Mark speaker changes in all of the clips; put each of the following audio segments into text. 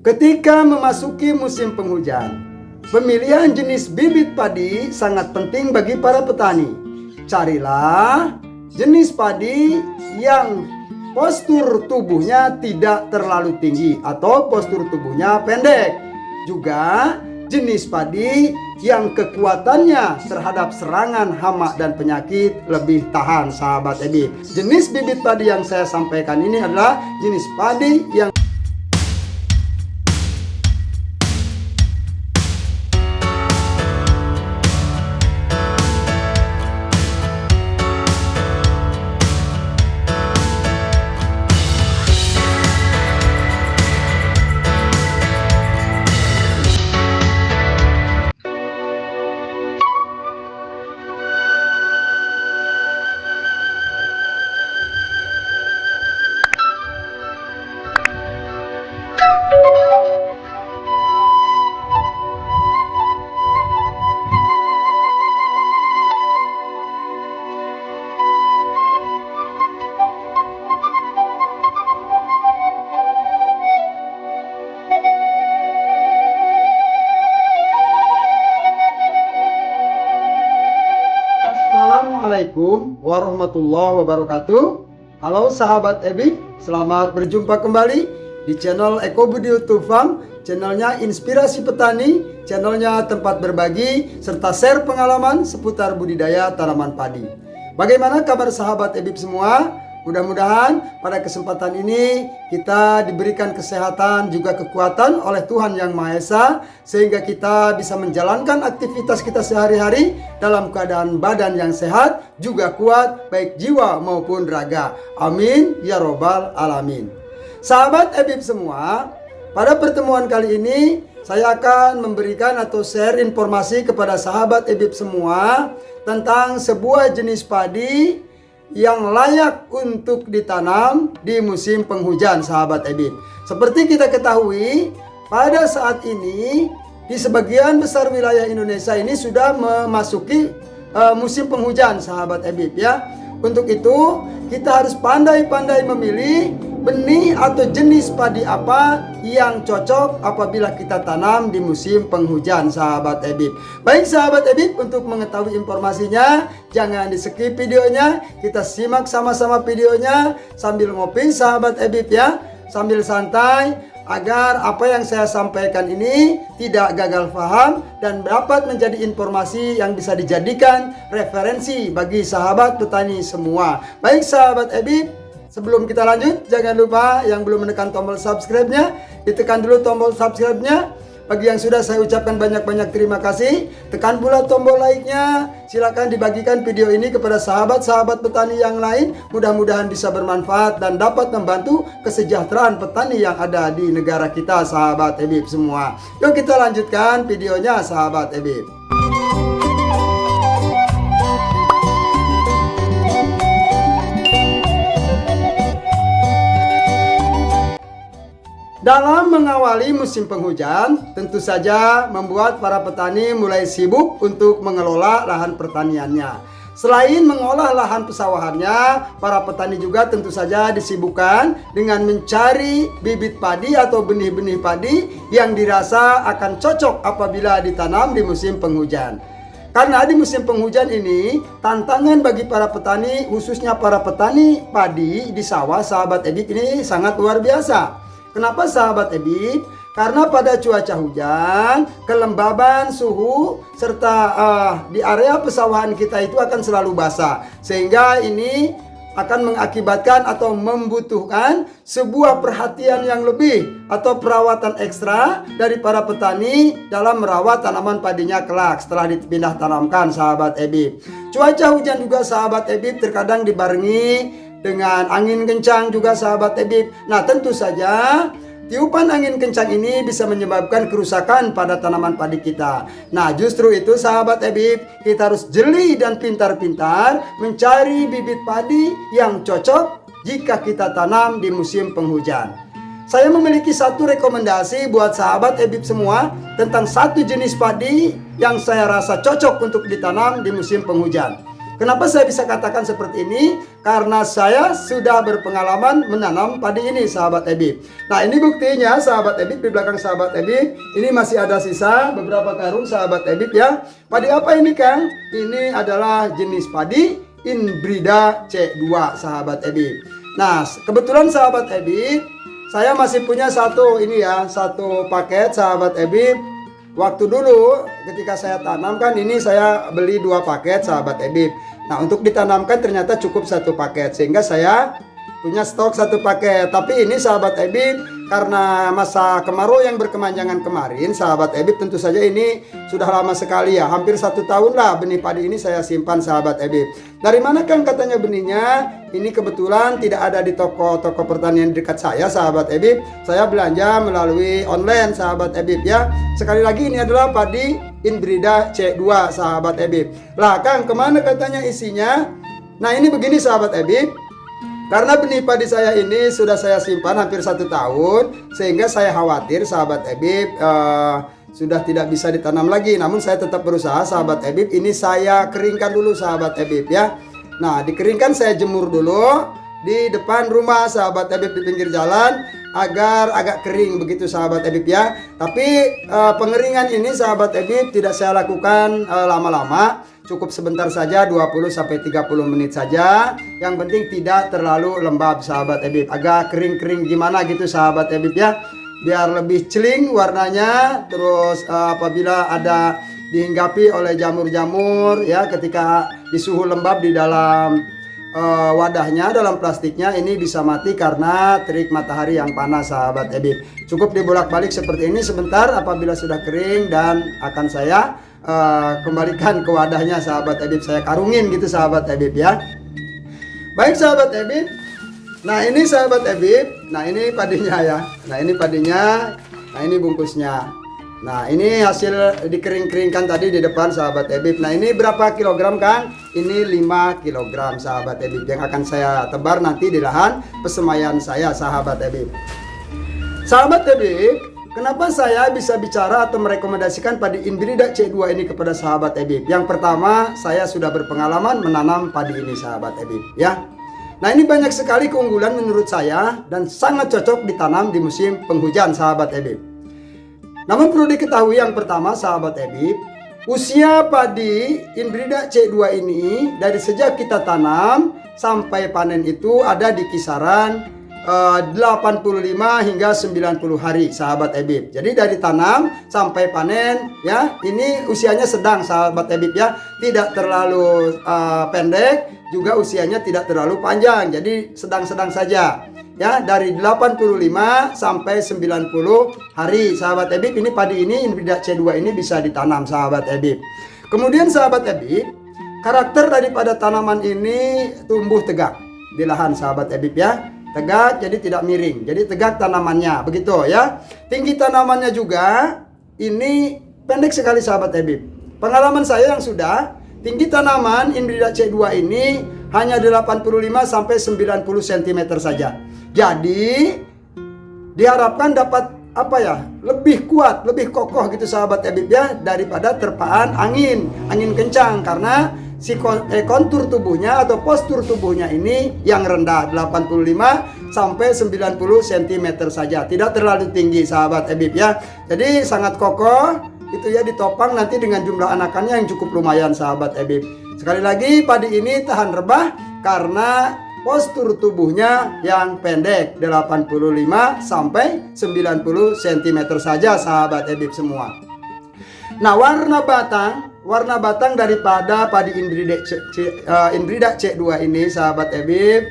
Speaker 1: Ketika memasuki musim penghujan, pemilihan jenis bibit padi sangat penting bagi para petani. Carilah jenis padi yang postur tubuhnya tidak terlalu tinggi atau postur tubuhnya pendek. Juga jenis padi yang kekuatannya terhadap serangan hama dan penyakit lebih tahan, sahabat Ebib. Jenis bibit padi yang saya sampaikan ini adalah jenis padi yang Assalamualaikum warahmatullahi wabarakatuh. Halo sahabat Ebib, selamat berjumpa kembali di channel Eko Budi YouTube Farm, channelnya Inspirasi Petani, channelnya tempat berbagi serta share pengalaman seputar budidaya tanaman padi. Bagaimana kabar sahabat Ebib semua? Mudah-mudahan pada kesempatan ini kita diberikan kesehatan juga kekuatan oleh Tuhan Yang Maha Esa, sehingga kita bisa menjalankan aktivitas kita sehari-hari dalam keadaan badan yang sehat, juga kuat baik jiwa maupun raga. Amin ya robbal alamin. Sahabat Ebib semua, pada pertemuan kali ini saya akan memberikan atau share informasi kepada sahabat Ebib semua tentang sebuah jenis padi yang layak untuk ditanam di musim penghujan, sahabat Ebib. Seperti kita ketahui, pada saat ini di sebagian besar wilayah Indonesia ini sudah memasuki musim penghujan, sahabat Ebib ya. Untuk itu kita harus pandai-pandai memilih benih atau jenis padi apa yang cocok apabila kita tanam di musim penghujan, sahabat Ebib. Baik sahabat Ebib, untuk mengetahui informasinya jangan di skip videonya, kita simak sama-sama videonya sambil ngopi sahabat Ebib ya, sambil santai, agar apa yang saya sampaikan ini tidak gagal paham dan dapat menjadi informasi yang bisa dijadikan referensi bagi sahabat petani semua. Baik sahabat Ebib, sebelum kita lanjut, jangan lupa yang belum menekan tombol subscribe-nya, ditekan dulu tombol subscribe-nya. Bagi yang sudah, saya ucapkan banyak-banyak terima kasih. Tekan pula tombol like-nya. Silakan dibagikan video ini kepada sahabat-sahabat petani yang lain. Mudah-mudahan bisa bermanfaat dan dapat membantu kesejahteraan petani yang ada di negara kita, sahabat Ebib semua. Yuk kita lanjutkan videonya, sahabat Ebib. Dalam mengawali musim penghujan, tentu saja membuat para petani mulai sibuk untuk mengelola lahan pertaniannya. Selain mengolah lahan pesawahannya, para petani juga tentu saja disibukkan dengan mencari bibit padi atau benih-benih padi yang dirasa akan cocok apabila ditanam di musim penghujan. Karena di musim penghujan ini, tantangan bagi para petani, khususnya para petani padi di sawah, sahabat Ebib, ini sangat luar biasa. Kenapa sahabat Ebib? Karena pada cuaca hujan, kelembaban suhu, serta di area pesawahan kita itu akan selalu basah. Sehingga ini akan mengakibatkan atau membutuhkan sebuah perhatian yang lebih atau perawatan ekstra dari para petani dalam merawat tanaman padinya kelak setelah dipindah tanamkan, sahabat Ebib. Cuaca hujan juga sahabat Ebib terkadang dibarengi dengan angin kencang juga, sahabat Ebib. Nah, tentu saja tiupan angin kencang ini bisa menyebabkan kerusakan pada tanaman padi kita. Nah, justru itu sahabat Ebib, kita harus jeli dan pintar-pintar mencari bibit padi yang cocok jika kita tanam di musim penghujan. Saya memiliki satu rekomendasi buat sahabat Ebib semua tentang satu jenis padi yang saya rasa cocok untuk ditanam di musim penghujan. Kenapa saya bisa katakan seperti ini? Karena saya sudah berpengalaman menanam padi ini, sahabat Ebib. Nah, ini buktinya, sahabat Ebib. Di belakang sahabat Ebib ini masih ada sisa beberapa karung, sahabat Ebib ya. Padi apa ini, Kang? Ini adalah jenis padi Inbrida C2, sahabat Ebib. Nah, kebetulan sahabat Ebib, saya masih punya satu paket, sahabat Ebib. Waktu dulu ketika saya tanamkan ini, saya beli 2 paket, sahabat Ebib. Nah, untuk ditanamkan ternyata cukup 1 paket, sehingga saya punya stok 1 paket. Tapi ini, sahabat Ebib, karena masa kemarau yang berkepanjangan kemarin, sahabat Ebib, tentu saja ini sudah lama sekali ya, hampir 1 tahun lah benih padi ini saya simpan, sahabat Ebib. Dari mana, Kang, katanya benihnya? Ini kebetulan tidak ada di toko-toko pertanian dekat saya, sahabat Ebib. Saya belanja melalui online, sahabat Ebib ya. Sekali lagi, ini adalah padi Inbrida C2, sahabat Ebib. Lah, Kang, kemana katanya isinya? Nah, ini begini, sahabat Ebib. Karena benih padi saya ini sudah saya simpan hampir 1 tahun, sehingga saya khawatir, sahabat Ebib, sudah tidak bisa ditanam lagi. Namun saya tetap berusaha, sahabat Ebib. Ini saya keringkan dulu, sahabat Ebib ya. Nah, dikeringkan, saya jemur dulu di depan rumah, sahabat Ebib, di pinggir jalan, agar agak kering begitu, sahabat Ebib ya. Tapi pengeringan ini, sahabat Ebib, tidak saya lakukan lama-lama. Cukup sebentar saja, 20-30 menit saja. Yang penting tidak terlalu lembab, sahabat Ebib. Agak kering-kering gimana gitu, sahabat Ebib ya. Biar lebih celing warnanya. Terus apabila ada dihinggapi oleh jamur-jamur ya, ketika di suhu lembab di dalam wadahnya, dalam plastiknya, ini bisa mati karena terik matahari yang panas, sahabat Ebib. Cukup dibolak-balik seperti ini sebentar. Apabila sudah kering, dan akan saya kembalikan ke wadahnya, sahabat Ebib. Saya karungin gitu, sahabat Ebib ya. Baik, sahabat Ebib. Nah, ini sahabat Ebib. Nah, ini padinya ya. Nah, ini padinya. Nah, ini bungkusnya. Nah, ini hasil dikering-keringkan tadi di depan, sahabat Ebib. Nah, ini berapa kilogram, Kang? Ini 5 kilogram, sahabat Ebib, yang akan saya tebar nanti di lahan pesemaian saya, sahabat Ebib. Sahabat Ebib, kenapa saya bisa bicara atau merekomendasikan padi Inbrida C2 ini kepada sahabat Ebib? Yang pertama, saya sudah berpengalaman menanam padi ini, sahabat Ebib ya. Nah, ini banyak sekali keunggulan menurut saya dan sangat cocok ditanam di musim penghujan, sahabat Ebib. Namun perlu diketahui, yang pertama, sahabat Ebib, usia padi Inbrida C2 ini dari sejak kita tanam sampai panen itu ada di kisaran 85 hingga 90 hari, sahabat Ebib. Jadi dari tanam sampai panen ya, ini usianya sedang, sahabat Ebib ya. Tidak terlalu pendek, juga usianya tidak terlalu panjang. Jadi sedang-sedang saja. Ya, dari 85 sampai 90 hari, sahabat Ebib. Ini padi ini Inbrida C2 ini bisa ditanam, sahabat Ebib. Kemudian, sahabat Ebib, karakter daripada tanaman ini tumbuh tegak di lahan, sahabat Ebib ya. Tegak, jadi tidak miring. Jadi tegak tanamannya, begitu ya. Tinggi tanamannya juga ini pendek sekali, sahabat Ebib. Pengalaman saya yang sudah, tinggi tanaman Inbrida C2 ini hanya 85 sampai 90 cm saja. Jadi diharapkan dapat lebih kuat, lebih kokoh gitu, sahabat Ebib ya, daripada terpaan angin kencang, karena si kontur tubuhnya atau postur tubuhnya ini yang rendah, 85 sampai 90 cm saja, tidak terlalu tinggi, sahabat Ebib ya. Jadi sangat kokoh itu ya, ditopang nanti dengan jumlah anakannya yang cukup lumayan, sahabat Ebib. Sekali lagi, padi ini tahan rebah karena postur tubuhnya yang pendek, 85 sampai 90 cm saja, sahabat Ebib semua. Nah, warna batang daripada padi Inbrida C2 ini, sahabat Ebib,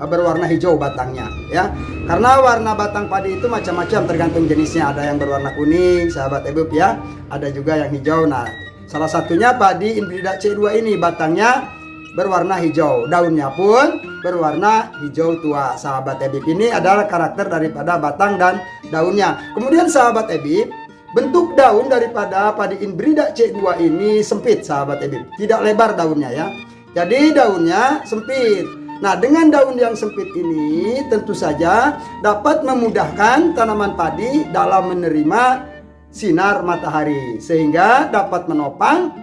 Speaker 1: berwarna hijau batangnya ya. Karena warna batang padi itu macam-macam tergantung jenisnya. Ada yang berwarna kuning, sahabat Ebib ya. Ada juga yang hijau. Nah, salah satunya padi Inbrida C2 ini batangnya berwarna hijau, daunnya pun berwarna hijau tua, sahabat Ebib. Ini adalah karakter daripada batang dan daunnya. Kemudian, sahabat Ebib, bentuk daun daripada padi Inbrida C2 ini sempit, sahabat Ebib. Tidak lebar daunnya ya. Jadi daunnya sempit. Nah, dengan daun yang sempit ini tentu saja dapat memudahkan tanaman padi dalam menerima sinar matahari, sehingga dapat menopang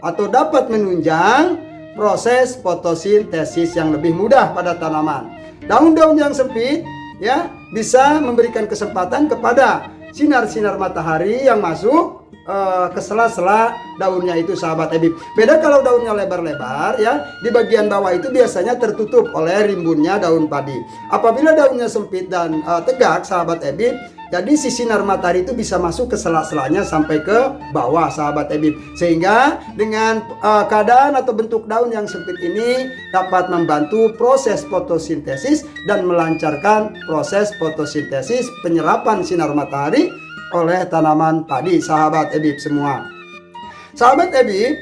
Speaker 1: atau dapat menunjang proses fotosintesis yang lebih mudah pada tanaman. Daun-daun yang sempit ya bisa memberikan kesempatan kepada sinar-sinar matahari yang masuk ke sela-sela daunnya itu, sahabat Ebib. Beda kalau daunnya lebar-lebar ya, di bagian bawah itu biasanya tertutup oleh rimbunnya daun padi. Apabila daunnya sempit dan tegak, sahabat Ebib, jadi si sinar matahari itu bisa masuk ke sela-selanya sampai ke bawah, sahabat Ebib. Sehingga dengan keadaan atau bentuk daun yang sempit ini dapat membantu proses fotosintesis dan melancarkan proses fotosintesis penyerapan sinar matahari oleh tanaman padi, sahabat Ebib semua. Sahabat Ebib,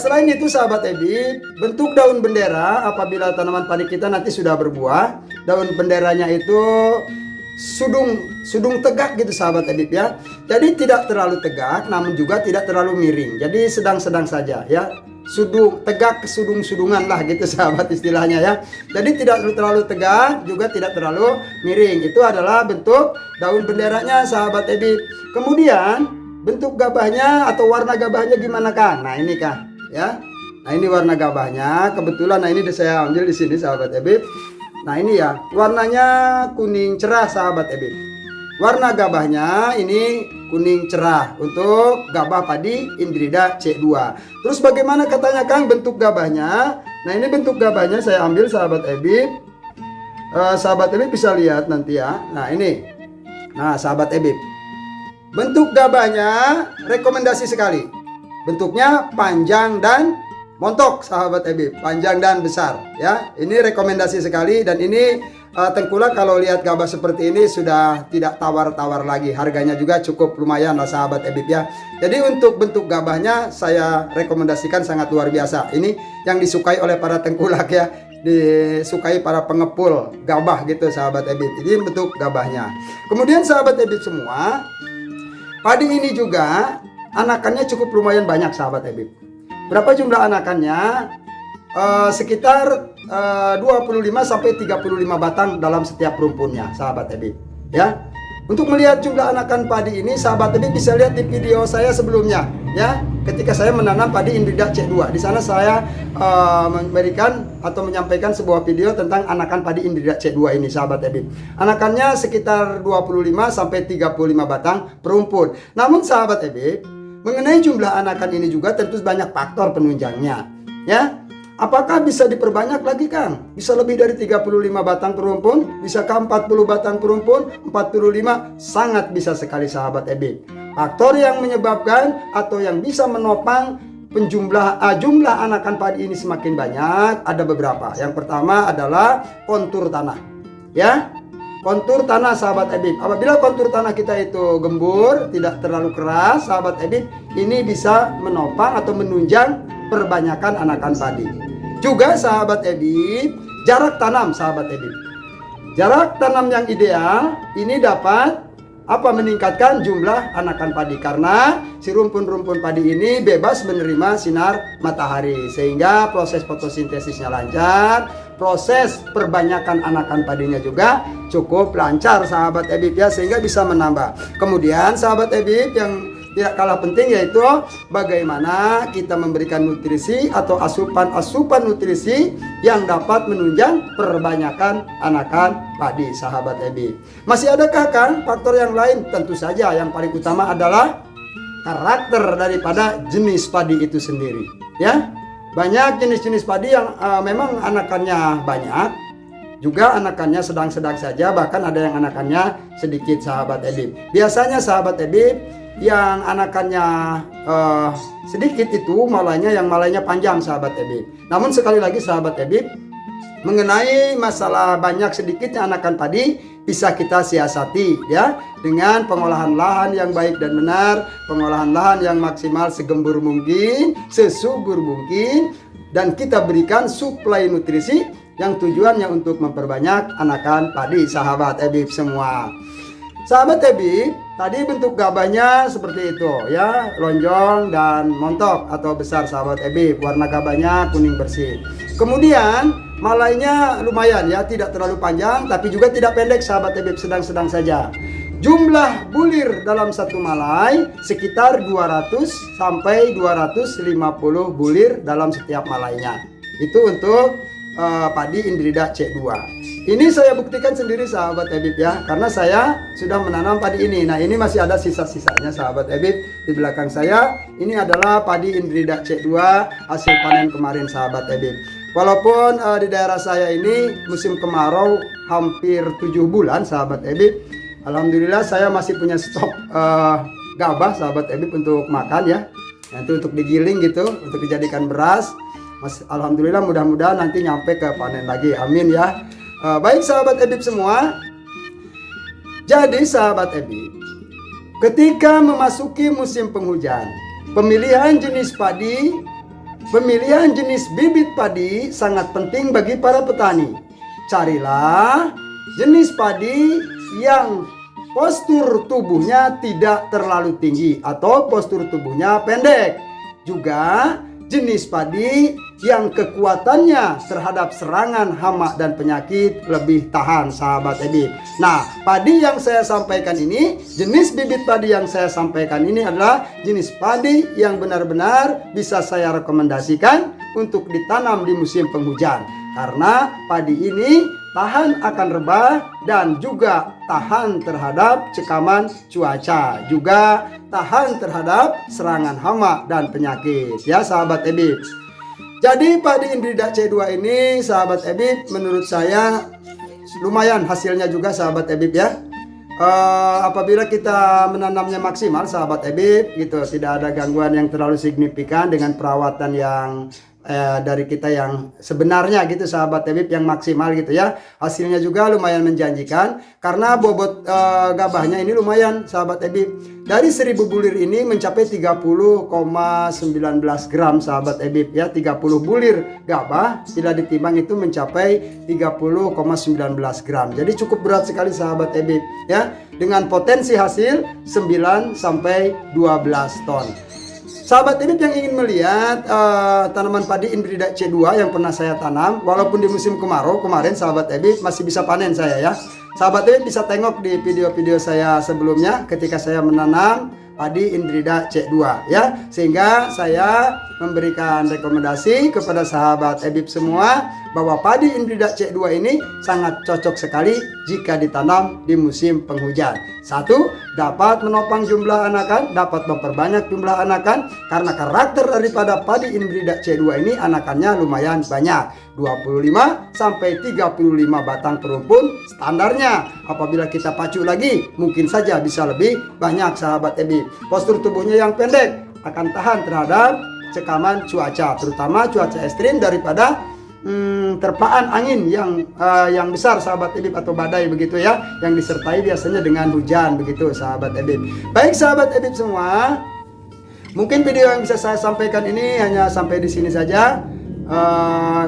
Speaker 1: selain itu sahabat Ebib, bentuk daun bendera apabila tanaman padi kita nanti sudah berbuah, daun benderanya itu sudung tegak gitu, sahabat Ebib ya. Jadi tidak terlalu tegak namun juga tidak terlalu miring. Jadi sedang-sedang saja ya. Sudung tegak, sudung-sudungan lah gitu, sahabat, istilahnya ya. Jadi tidak terlalu tegak juga tidak terlalu miring. Itu adalah bentuk daun benderanya, sahabat Ebib. Kemudian bentuk gabahnya atau warna gabahnya gimana, Kang? Nah ini Kang ya. Nah ini warna gabahnya. Kebetulan nah ini saya ambil di sini, sahabat Ebib. Nah ini ya, warnanya kuning cerah, sahabat Ebib. Warna gabahnya ini kuning cerah untuk gabah padi Indrida C2. Terus bagaimana katanya Kang bentuk gabahnya? Nah ini bentuk gabahnya saya ambil, sahabat Ebib. Sahabat Ebib bisa lihat nanti ya. Nah ini. Nah sahabat Ebib, bentuk gabahnya rekomendasi sekali. Bentuknya panjang dan montok, sahabat Ebib, panjang dan besar ya. Ini rekomendasi sekali. Dan ini Tengkulak kalau lihat gabah seperti ini sudah tidak tawar-tawar lagi. Harganya juga cukup lumayan lah, sahabat Ebib ya. Jadi untuk bentuk gabahnya saya rekomendasikan sangat luar biasa. Ini yang disukai oleh para tengkulak ya, disukai para pengepul gabah gitu, sahabat Ebib. Ini bentuk gabahnya. Kemudian sahabat Ebib semua, padi ini juga anakannya cukup lumayan banyak, sahabat Ebib. Berapa jumlah anakannya? Sekitar 25 sampai 35 batang dalam setiap rumpunnya, sahabat Ebib ya. Untuk melihat jumlah anakan padi ini, sahabat Ebib bisa lihat di video saya sebelumnya ya, ketika saya menanam padi Indrida C2. Di sana saya memberikan atau menyampaikan sebuah video tentang anakan padi Indrida C2 ini, sahabat Ebib. Anakannya sekitar 25 sampai 35 batang per rumpun. Namun sahabat Ebib, mengenai jumlah anakan ini juga tentu banyak faktor penunjangnya ya. Apakah bisa diperbanyak lagi, Kang? Bisa lebih dari 35 batang per rumpun? Bisakah 40 batang per rumpun? 45? Sangat bisa sekali, sahabat Ebib. Faktor yang menyebabkan atau yang bisa menopang jumlah anakan padi ini semakin banyak ada beberapa. Yang pertama adalah kontur tanah ya. Kontur tanah, sahabat Ebib. Apabila kontur tanah kita itu gembur, tidak terlalu keras, sahabat Ebib, ini bisa menopang atau menunjang perbanyakan anakan padi. Juga sahabat Ebib, jarak tanam, sahabat Ebib. Jarak tanam yang ideal ini dapat meningkatkan jumlah anakan padi, karena si rumpun-rumpun padi ini bebas menerima sinar matahari sehingga proses fotosintesisnya lancar, proses perbanyakan anakan padinya juga cukup lancar, sahabat Ebib ya, sehingga bisa menambah. Kemudian sahabat Ebib, yang tidak kalah penting yaitu bagaimana kita memberikan nutrisi atau asupan nutrisi yang dapat menunjang perbanyakan anakan padi, sahabat Ebib. Masih adakah Kang faktor yang lain? Tentu saja yang paling utama adalah karakter daripada jenis padi itu sendiri ya. Banyak jenis-jenis padi yang memang anakannya banyak, juga anakannya sedang-sedang saja, bahkan ada yang anakannya sedikit, sahabat Ebib. Biasanya sahabat Ebib, yang anakannya sedikit itu malainya panjang, sahabat Ebib. Namun sekali lagi sahabat Ebib, mengenai masalah banyak sedikitnya anakan padi bisa kita siasati ya, dengan pengolahan lahan yang baik dan benar, pengolahan lahan yang maksimal segembur mungkin, sesubur mungkin, dan kita berikan suplai nutrisi yang tujuannya untuk memperbanyak anakan padi, sahabat Ebib semua. Sahabat Ebib, tadi bentuk gabahnya seperti itu ya, lonjong dan montok atau besar, sahabat Ebib. Warna gabahnya kuning bersih. Kemudian malainya lumayan ya, tidak terlalu panjang tapi juga tidak pendek, sahabat Ebib, sedang-sedang saja. Jumlah bulir dalam satu malai sekitar 200 sampai 250 bulir dalam setiap malainya. Itu untuk padi Indrida C2. Ini saya buktikan sendiri sahabat Ebib ya, karena saya sudah menanam padi ini. Nah, ini masih ada sisa-sisanya sahabat Ebib di belakang saya. Ini adalah padi Indrida C2 hasil panen kemarin sahabat Ebib. Walaupun di daerah saya ini musim kemarau hampir 7 bulan sahabat Ebib, alhamdulillah saya masih punya stok gabah sahabat Ebib untuk makan ya. Nanti untuk digiling gitu, untuk dijadikan beras. Alhamdulillah, mudah-mudahan nanti nyampe ke panen lagi, amin ya. Baik sahabat Ebib semua, jadi sahabat Ebib, ketika memasuki musim penghujan, pemilihan jenis padi, pemilihan jenis bibit padi sangat penting bagi para petani. Carilah jenis padi yang postur tubuhnya tidak terlalu tinggi atau postur tubuhnya pendek. Juga jenis padi yang kekuatannya terhadap serangan hama dan penyakit lebih tahan sahabat Ebib. Nah, padi yang saya sampaikan ini, jenis bibit padi yang saya sampaikan ini adalah jenis padi yang benar-benar bisa saya rekomendasikan untuk ditanam di musim penghujan. Karena padi ini tahan akan rebah dan juga tahan terhadap cekaman cuaca, juga tahan terhadap serangan hama dan penyakit ya sahabat Ebib. Jadi padi Indrida C2 ini sahabat Ebib menurut saya lumayan hasilnya juga sahabat Ebib ya. Apabila kita menanamnya maksimal sahabat Ebib gitu, tidak ada gangguan yang terlalu signifikan dengan perawatan yang dari kita yang sebenarnya gitu sahabat Ebib, yang maksimal gitu ya. Hasilnya juga lumayan menjanjikan karena bobot gabahnya ini lumayan sahabat Ebib. Dari 1000 bulir ini mencapai 30,19 gram sahabat Ebib ya. 30 bulir gabah bila ditimbang itu mencapai 30,19 gram. Jadi cukup berat sekali sahabat Ebib ya, dengan potensi hasil 9 sampai 12 ton. Sahabat Ebib yang ingin melihat tanaman padi Indrida C2 yang pernah saya tanam, walaupun di musim kemarau kemarin sahabat Ebib masih bisa panen saya ya. Sahabat Ebib bisa tengok di video-video saya sebelumnya ketika saya menanam padi Indrida C2 ya, sehingga saya memberikan rekomendasi kepada sahabat Ebib semua bahwa padi Indrida C2 ini sangat cocok sekali jika ditanam di musim penghujan. Satu, dapat menopang jumlah anakan, dapat memperbanyak jumlah anakan karena karakter daripada padi Indrida C2 ini anakannya lumayan banyak. 25 sampai 35 batang per rumpun standarnya. Apabila kita pacu lagi mungkin saja bisa lebih banyak sahabat Ebib. Postur tubuhnya yang pendek akan tahan terhadap cekaman cuaca, terutama cuaca ekstrim daripada terpaan angin yang besar sahabat Ebib atau badai begitu ya, yang disertai biasanya dengan hujan begitu sahabat Ebib. Baik sahabat Ebib semua, mungkin video yang bisa saya sampaikan ini hanya sampai di sini saja.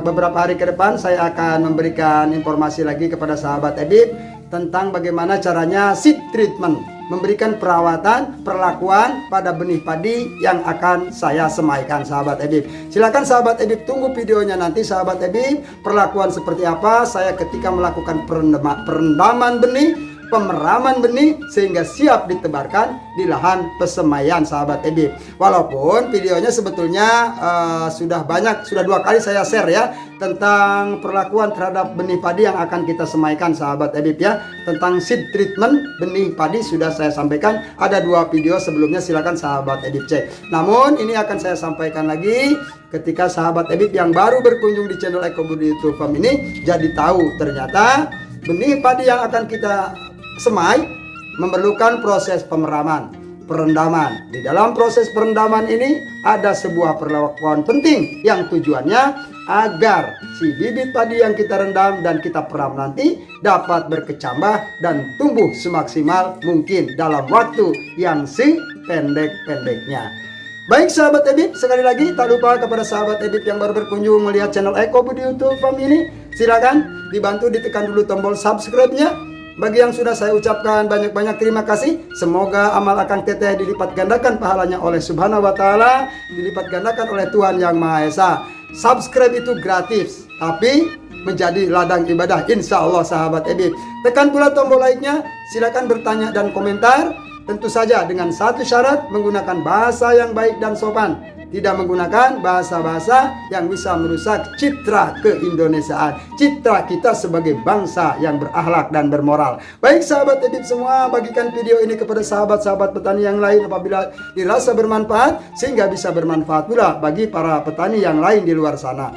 Speaker 1: Beberapa hari ke depan saya akan memberikan informasi lagi kepada sahabat Ebib tentang bagaimana caranya seed treatment, memberikan perawatan, perlakuan pada benih padi yang akan saya semaikan sahabat Ebib. Silakan sahabat Ebib tunggu videonya nanti sahabat Ebib, perlakuan seperti apa saya ketika melakukan perendaman benih, pemeraman benih sehingga siap ditebarkan di lahan pesemaian sahabat Ebib. Walaupun videonya sebetulnya sudah 2 kali saya share ya tentang perlakuan terhadap benih padi yang akan kita semaikan sahabat Ebib ya. Tentang seed treatment benih padi sudah saya sampaikan, ada 2 video sebelumnya, silakan sahabat Ebib cek. Namun ini akan saya sampaikan lagi ketika sahabat Ebib yang baru berkunjung di channel Ekobudi YouTube Farm ini jadi tahu ternyata benih padi yang akan kita semai memerlukan proses pemeraman, perendaman. Di dalam proses perendaman ini ada sebuah perlakuan penting yang tujuannya agar si bibit padi yang kita rendam dan kita peram nanti dapat berkecambah dan tumbuh semaksimal mungkin dalam waktu yang sependek-pendeknya. Baik sahabat Ebib, sekali lagi tak lupa kepada sahabat Ebib yang baru berkunjung melihat channel Ekobudi YouTube Farm ini, silakan dibantu ditekan dulu tombol subscribe-nya. Bagi yang sudah saya ucapkan banyak-banyak terima kasih. Semoga amal akang teteh dilipat gandakan pahalanya oleh Subhanahu wa Ta'ala, dilipat gandakan oleh Tuhan Yang Maha Esa. Subscribe itu gratis, tapi menjadi ladang ibadah, insya Allah sahabat Ebib. Tekan pula tombol like-nya, silakan bertanya dan komentar. Tentu saja dengan satu syarat, menggunakan bahasa yang baik dan sopan, tidak menggunakan bahasa-bahasa yang bisa merusak citra keindonesiaan, citra kita sebagai bangsa yang berakhlak dan bermoral. Baik sahabat Ebib semua, bagikan video ini kepada sahabat-sahabat petani yang lain apabila dirasa bermanfaat, sehingga bisa bermanfaat pula bagi para petani yang lain di luar sana.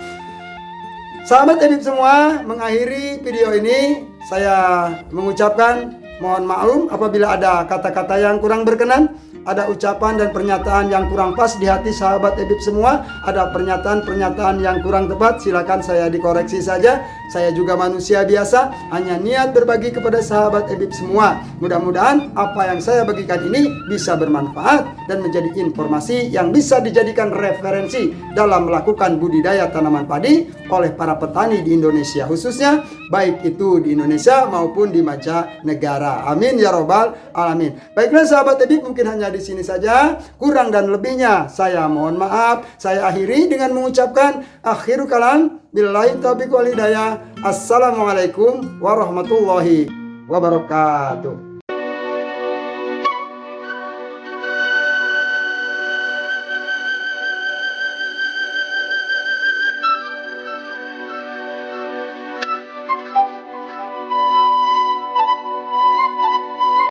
Speaker 1: Sahabat Ebib semua, mengakhiri video ini saya mengucapkan mohon maklum apabila ada kata-kata yang kurang berkenan, ada ucapan dan pernyataan yang kurang pas di hati sahabat Ebib semua, ada pernyataan-pernyataan yang kurang tepat, silakan saya dikoreksi saja. Saya juga manusia biasa, hanya niat berbagi kepada sahabat Ebib semua. Mudah-mudahan apa yang saya bagikan ini bisa bermanfaat dan menjadi informasi yang bisa dijadikan referensi dalam melakukan budidaya tanaman padi oleh para petani di Indonesia khususnya, baik itu di Indonesia maupun di mancanegara. Amin ya robbal alamin. Baiklah sahabat Ebib, mungkin hanya di sini saja. Kurang dan lebihnya saya mohon maaf. Saya akhiri dengan mengucapkan akhiru kalam, billahi taufiq wal hidayah. Assalamualaikum warahmatullahi wabarakatuh.